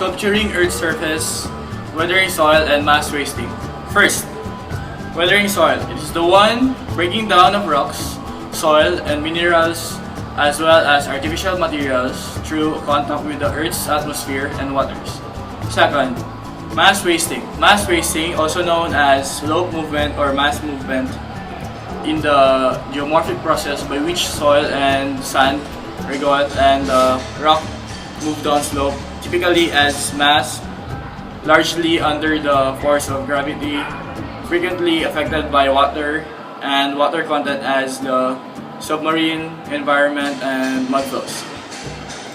sculpturing Earth's surface, weathering soil, and mass wasting. First, weathering soil. It is the one breaking down of rocks, soil, and minerals, as well as artificial materials through contact with the Earth's atmosphere and waters. Second, mass wasting. Mass wasting, also known as slope movement or mass movement, in the geomorphic process by which soil and sand, ergot, and rock move down slope, typically as mass, largely under the force of gravity, frequently affected by water and water content as the submarine environment and mud flows.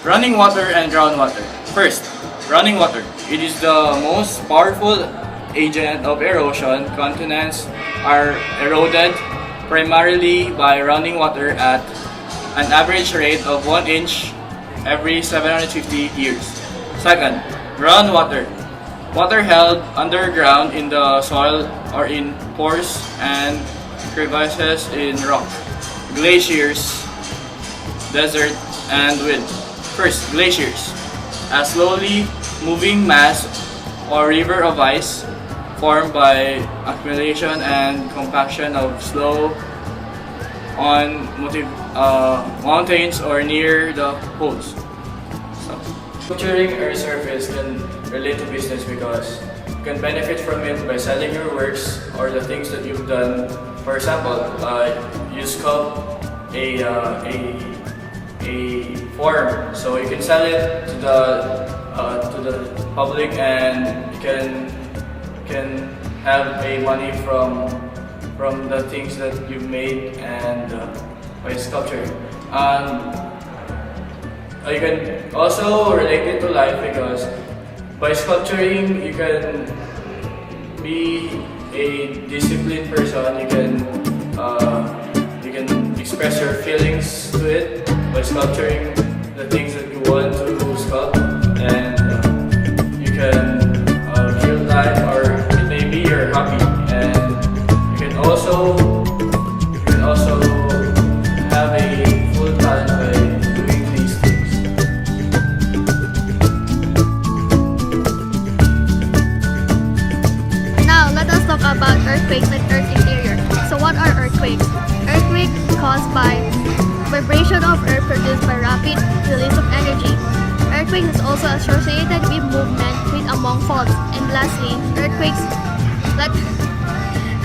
Running water and groundwater. First, running water. It is the most powerful agent of erosion. Continents are eroded primarily by running water at an average rate of 1 inch every 750 years. Second, groundwater. Water held underground in the soil or in pores and crevices in rock, glaciers, desert, and wind. First, glaciers. A slowly moving mass or river of ice formed by accumulation and compaction of snow on mountains or near the poles. Sculpturing Earth's surface can relate to business because you can benefit from it by selling your works or the things that you've done. For example, you sculpt a form, so you can sell it to the public, and you can have a money from the things that you've made and by sculpturing. You can also relate it to life because by sculpturing you can be a disciplined person. You can express your feelings to it by sculpturing the things that you want to sculpt, and you can feel life, or it may be you're happy, and you can also have a full talent by doing these things. Now let us talk about earthquakes and Earth interior. So what are earthquakes? Earthquakes caused by vibration of earth produced by rapid release of energy. Earthquakes is also associated with movement with among faults. And lastly, earthquakes like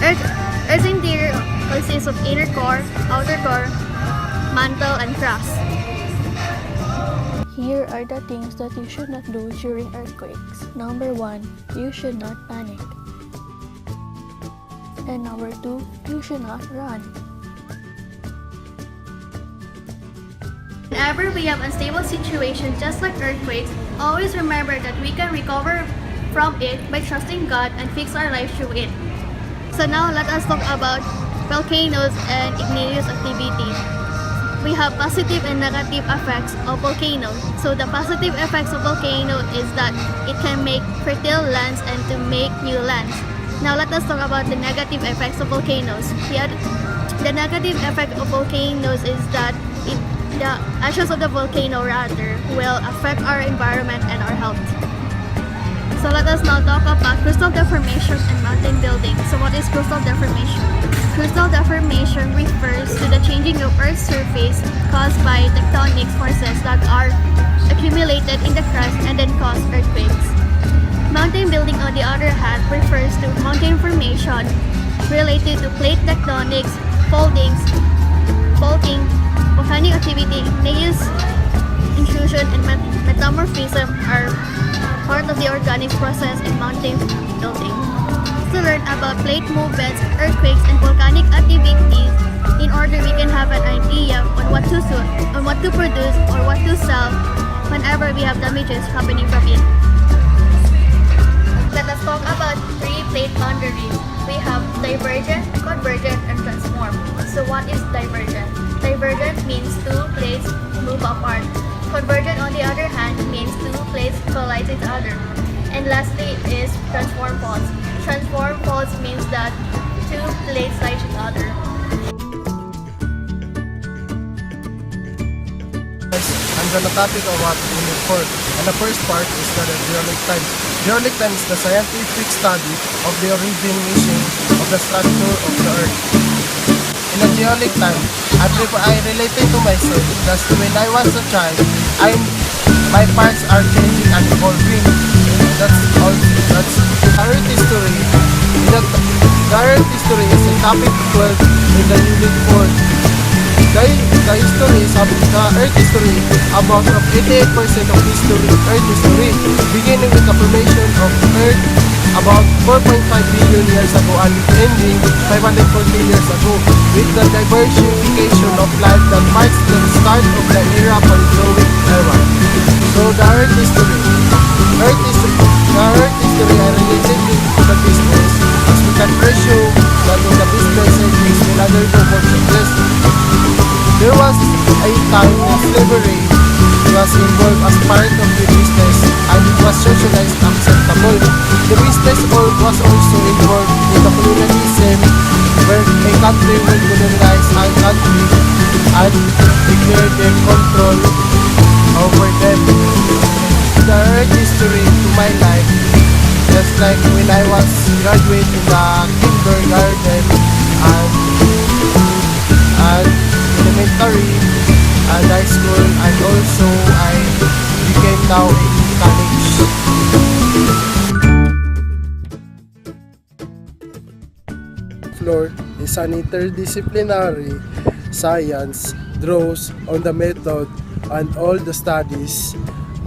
Earth's interior consists of inner core, outer core, mantle, and crust. Here are the things that you should not do during earthquakes. Number 1, you should not panic. And number 2, you should not run. Whenever we have unstable situations just like earthquakes, always remember that we can recover from it by trusting God and fix our life through it. So now let us talk about volcanoes and igneous activity. We have positive and negative effects of volcanoes. So the positive effects of volcano is that it can make fertile lands and to make new lands. Now let us talk about the negative effects of volcanoes. The negative effect of volcanoes is that the ashes of the volcano will affect our environment and our health. So let us now talk about crustal deformation and mountain building. So what is crustal deformation? Crustal deformation refers to the changing of Earth's surface caused by tectonic forces that are accumulated in the crust and then cause earthquakes. Mountain building, on the other hand, refers to mountain formation related to plate tectonics, faulting, volcanic activity, igneous intrusion, and metamorphism are part of the organic process in mountain building. To learn about plate movements, earthquakes, and volcanic activities, in order we can have an idea on what to produce or what to sell whenever we have damages happening from it. Let us talk about three plate boundaries. We have divergent, convergent, and transform. So what is divergent? Divergent means two plates move apart. Convergent, on the other hand, means two plates collide each other. And lastly is transform faults. Transform faults means that two plates like each other. I'm gonna topic about Unit 4. And the first part is the geologic time. Geologic time is the scientific study of the origination of the structure of the Earth. In the geologic time, I related to myself because when I was a child, my parts are changing and evolving. That's all. That's the Earth history. The Earth history is in topic 12 in the Unit 4. The history is the Earth history about 88% of history, Earth history, beginning with the formation of Earth about 4.5 billion years ago and ending 540 years ago, with the diversification of life that marks the start of the era Paleozoic era. So the Earth history are related to the business, as we can presume that in the business ethics will undergo more changes. There was a time when slavery was involved as part of the business and it was socialized acceptable. The business was also involved in the colonialism, where a country will colonize a country and declare their control over them. The Earth history to my life, just like when I was graduating in the kindergarten and elementary and high school, and also I became now in college. Floor is an interdisciplinary science, draws on the method and all the studies,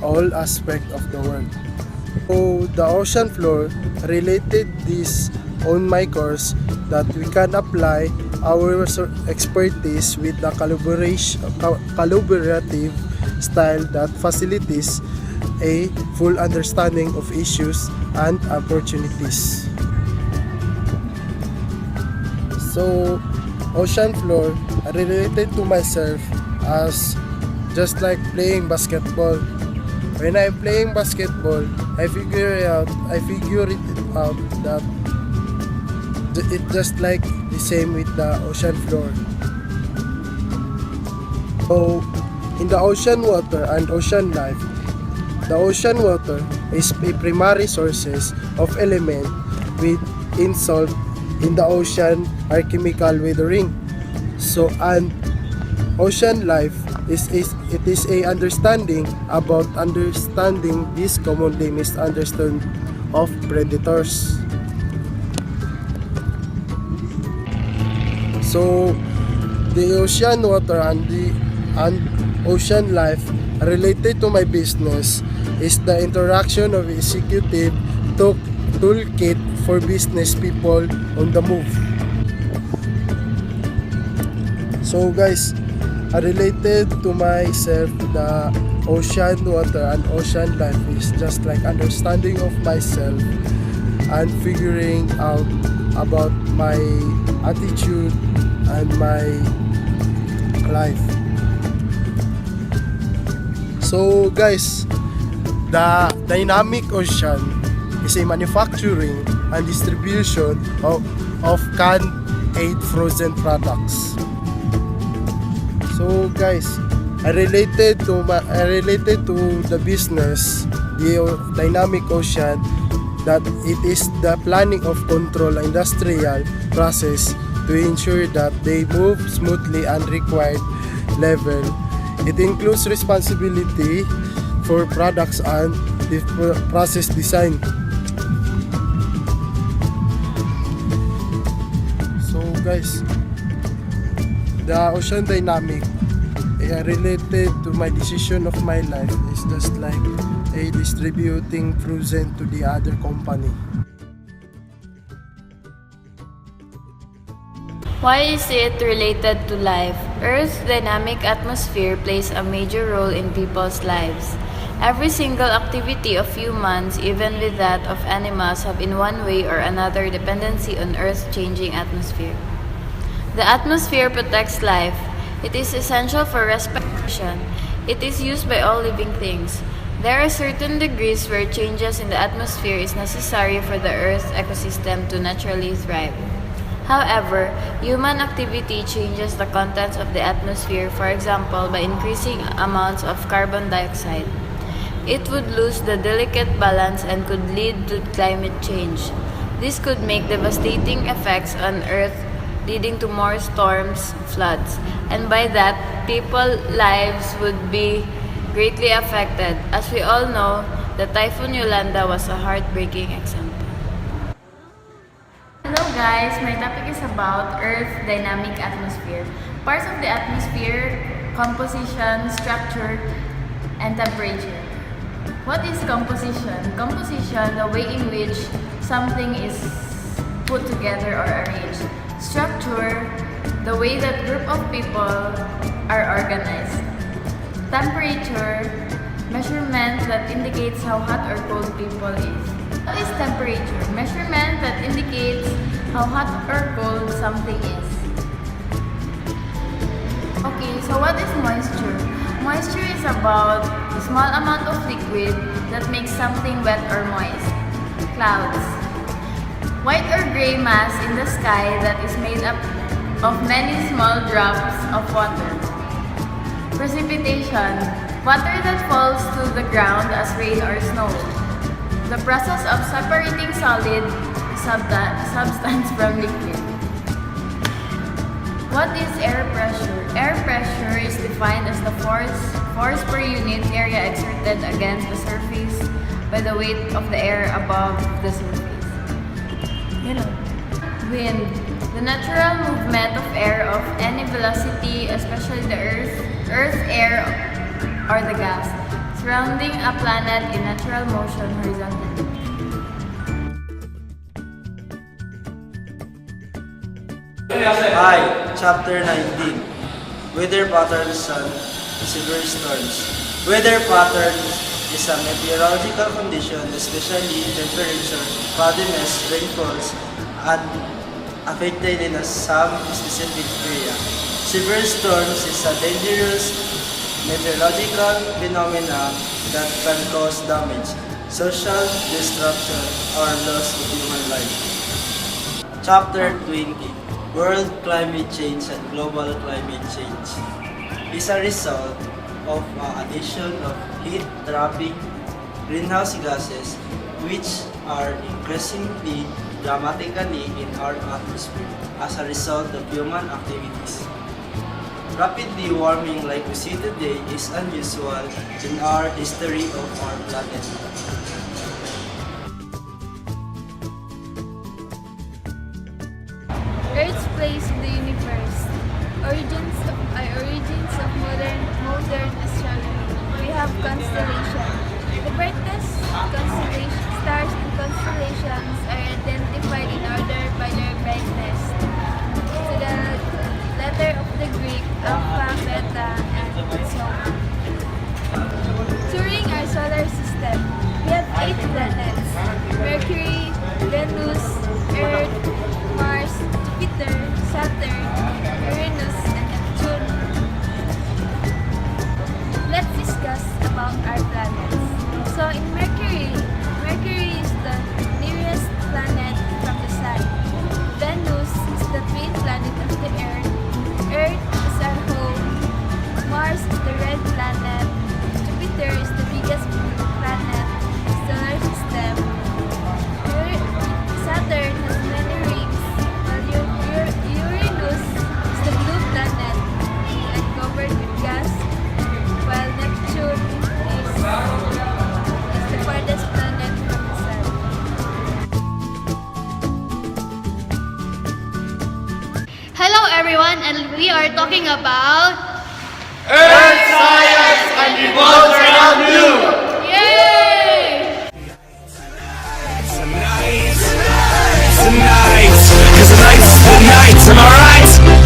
all aspects of the world. So the ocean floor related this on my course that we can apply our expertise with the collaborative style that facilitates a full understanding of issues and opportunities. So ocean floor related to myself as just like playing basketball. When I'm playing basketball, I figure it out that it just like the same with the ocean floor. So in the ocean water and ocean life, the ocean water is a primary sources of element with insult in the ocean are chemical weathering. So and ocean life is a understanding about understanding this commonly misunderstood of predators. So the ocean water and ocean life related to my business is the interaction of executive toolkit for business people on the move. So guys, related to myself, the ocean water and ocean life is just like understanding of myself and figuring out about my attitude and my life. So guys, the dynamic ocean is a manufacturing and distribution of canned and frozen products. So guys, I related to the business, the dynamic ocean, that it is the planning of control industrial process to ensure that they move smoothly and required level. It includes responsibility for products and the process design. So guys, the ocean dynamic related to my decision of my life is just like a distributing frozen to the other company. Why is it related to life? Earth's dynamic atmosphere plays a major role in people's lives. Every single activity of humans, even with that of animals, have in one way or another dependency on Earth's changing atmosphere. The atmosphere protects life. It is essential for respiration. It is used by all living things. There are certain degrees where changes in the atmosphere is necessary for the Earth's ecosystem to naturally thrive. However, human activity changes the contents of the atmosphere, for example, by increasing amounts of carbon dioxide. It would lose the delicate balance and could lead to climate change. This could make devastating effects on Earth, leading to more storms, floods, and by that, people's lives would be greatly affected. As we all know, the Typhoon Yolanda was a heartbreaking example. Hello guys, my topic is about Earth's dynamic atmosphere. Parts of the atmosphere, composition, structure, and temperature. What is composition? Composition, the way in which something is put together or arranged. Structure, the way that group of people are organized. Temperature, measurement that indicates how hot or cold people is. What is temperature? Measurement that indicates how hot or cold something is. Okay, so what is moisture? Moisture is about a small amount of liquid that makes something wet or moist. Clouds. White or gray mass in the sky that is made up of many small drops of water. Precipitation. Water that falls to the ground as rain or snow. The process of separating solid substance from liquid. What is air pressure? Air pressure is defined as the force per unit area exerted against the surface by the weight of the air above the surface. Wind. The natural movement of air of any velocity, especially the Earth air or the gas, surrounding a planet in natural motion horizontally. Hi, Chapter 19. Weather patterns and severe storms. Weather patterns is a meteorological condition, especially temperature, cloudiness, rainfalls, and affected in some specific area. Severe storms is a dangerous meteorological phenomena that can cause damage, social destruction, or loss of human life. Chapter 20. World climate change and global climate change is a result of addition of heat trapping greenhouse gases which are increasingly dramatically in our atmosphere as a result of human activities. Rapidly warming like we see today is unusual in our history of our planet. Earth's place in the universe. Origins of modern astronomy. We have constellations. The brightest stars and constellations are identified in order by their brightness. To the letter of the Greek, alpha, beta, and so on. Touring our solar system, we have 8 planets: Mercury, Venus, Earth, Mars, Jupiter, Saturn, Uranus, and Neptune. Let's discuss about our planets. So in Mercury is the nearest planet from the Sun. Venus is the twin planet of the Earth. Earth is our home. Mars is the red planet. Jupiter is the biggest planet in the solar system. Saturn has many rings, while Uranus is the blue planet and covered with gas, while Neptune is the farthest planet from the Sun. Hello everyone, and we are talking about Earth science and the world around you! Yay! Tonight, 'cause tonight's the night, am I right?